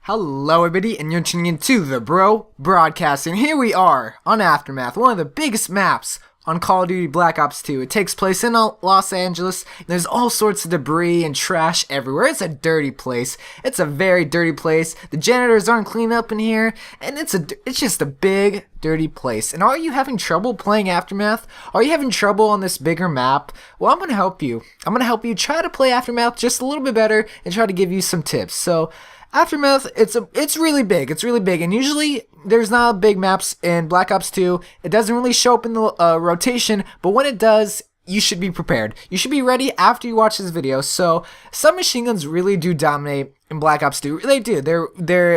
Hello everybody, and you're tuning into the Bro Broadcasting. Here we are on Aftermath, one of the biggest maps on Call of Duty Black Ops 2. It takes place in Los Angeles. There's all sorts of debris and trash everywhere. It's a dirty place. It's a very dirty place. The janitors aren't cleaned up in here, and it's just a big, dirty place. And are you having trouble playing Aftermath? Are you having trouble on this bigger map? Well, I'm going to help you. I'm going to help you try to play Aftermath just a little bit better and try to give you some tips. So, Aftermath, it's really big. It's really big, and usually there's not big maps in Black Ops 2. It doesn't really show up in the rotation, but when it does, you should be prepared. You should be ready after you watch this video. So, submachine guns really do dominate in Black Ops 2. They do.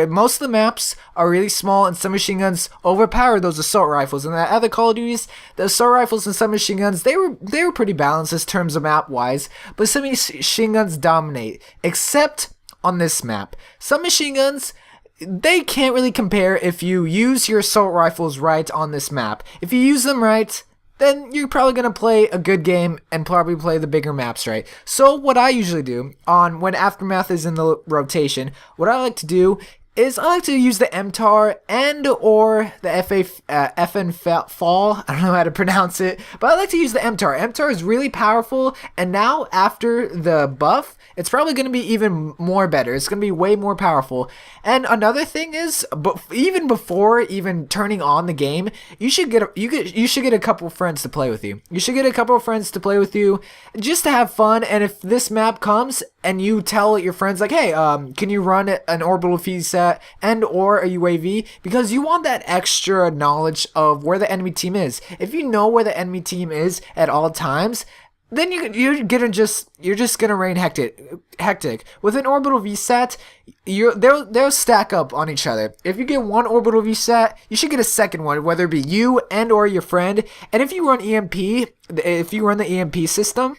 Most of the maps are really small, and submachine guns overpower those assault rifles. And the other Call of Duties, the assault rifles and submachine guns, they were pretty balanced in terms of map wise, but submachine guns dominate, except on this map. Submachine guns, they can't really compare if you use your assault rifles right on this map. If you use them right, then you're probably going to play a good game and probably play the bigger maps right. So what I usually do when Aftermath is in the rotation, what I like to do is I like to use the MTAR and or the FN Fall. I don't know how to pronounce it, but I like to use the MTAR. MTAR is really powerful, and now after the buff, it's probably going to be even more better. It's going to be way more powerful. And another thing is, even before turning on the game, you should get a couple friends to play with you. You should get a couple of friends to play with you just to have fun. And if this map comes and you tell your friends like, hey, can you run an orbital VSAT and or a UAV, because you want that extra knowledge of where the enemy team is. If you know where the enemy team is at all times, then you're just gonna reign hectic. With an orbital VSAT, they'll stack up on each other. If you get one orbital VSAT, you should get a second one, whether it be you and or your friend. And if you run the EMP system,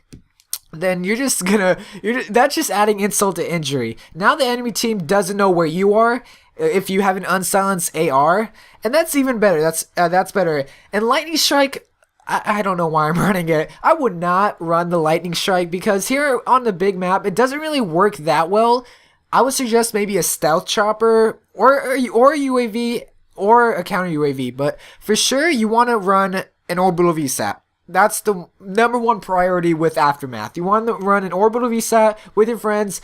then that's just adding insult to injury. Now the enemy team doesn't know where you are if you have an unsilenced AR, and that's even better. That's better. And lightning strike, I don't know why I'm running it. I would not run the lightning strike because here on the big map, it doesn't really work that well. I would suggest maybe a stealth chopper or a UAV or a counter UAV, but for sure you want to run an orbital VSAT. That's the number one priority with Aftermath. You want to run an orbital VSAT with your friends.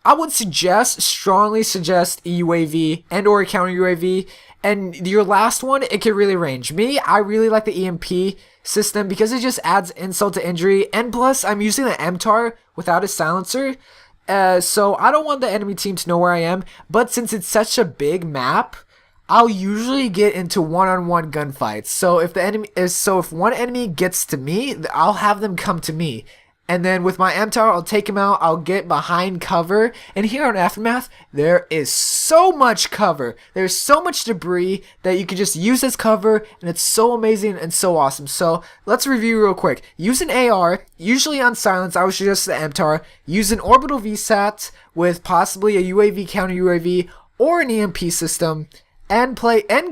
I would strongly suggest a UAV and or a counter UAV. And your last one, it can really range. Me, I really like the EMP system because it just adds insult to injury. And plus, I'm using the MTAR without a silencer. So I don't want the enemy team to know where I am. But since it's such a big map, I'll usually get into one-on-one gunfights. So if one enemy gets to me, I'll have them come to me. And then with my MTAR, I'll take him out, I'll get behind cover. And here on Aftermath, there is so much cover. There's so much debris that you can just use as cover, and it's so amazing and so awesome. So let's review real quick. Use an AR, usually on silence, I would suggest the MTAR. Use an orbital VSAT with possibly a UAV, counter UAV, or an EMP system. And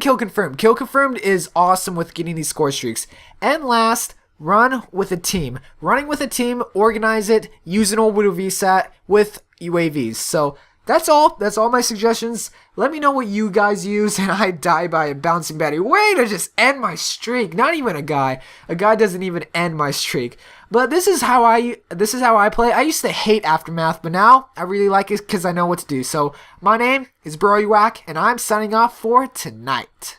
kill confirmed. Kill confirmed is awesome with getting these score streaks. And last, run with a team. Running with a team, organize it, use an orbital VSAT with UAVs. So that's all. That's all my suggestions. Let me know what you guys use, and I die by a bouncing battery. Way to just end my streak. Not even a guy. A guy doesn't even end my streak. But this is how I play. I used to hate Aftermath, but now I really like it because I know what to do. So my name is WACK, and I'm signing off for tonight.